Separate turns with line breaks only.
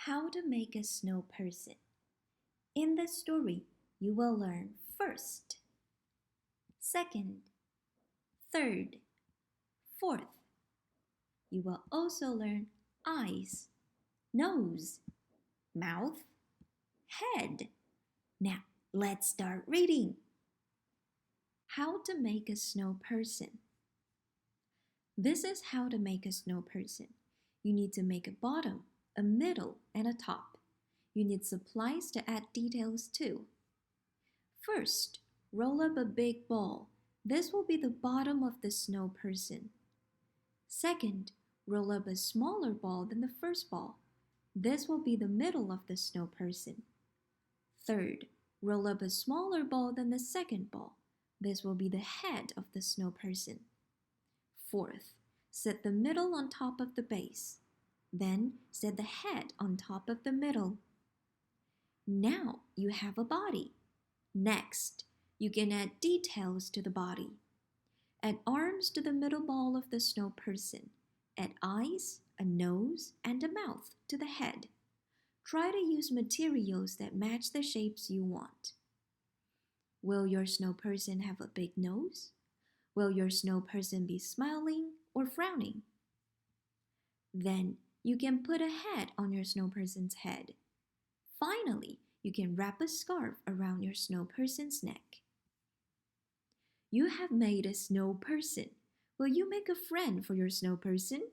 How to make a snow person. In the story, you will learn first, second, third, fourth. You will also learn eyes, nose, mouth, head. Now, let's start reading. How to make a snow person. This is how to make a snow person. You need to make a bottom, a middle, and a top. You need supplies to add details too. First, roll up a big ball. This will be the bottom of the snow person. Second, roll up a smaller ball than the first ball. This will be the middle of the snow person. Third, roll up a smaller ball than the second ball. This will be the head of the snow person. Fourth, set the middle on top of the base. Then set the head on top of the middle. Now you have a body. Next, you can add details to the body. Add arms to the middle ball of the snow person. Add eyes, a nose, and a mouth to the head. Try to use materials that match the shapes you want. Will your snow person have a big nose? Will your snow person be smiling or frowning? Then you can put a hat on your snow person's head. Finally, you can wrap a scarf around your snow person's neck. You have made a snow person. Will you make a friend for your snow person?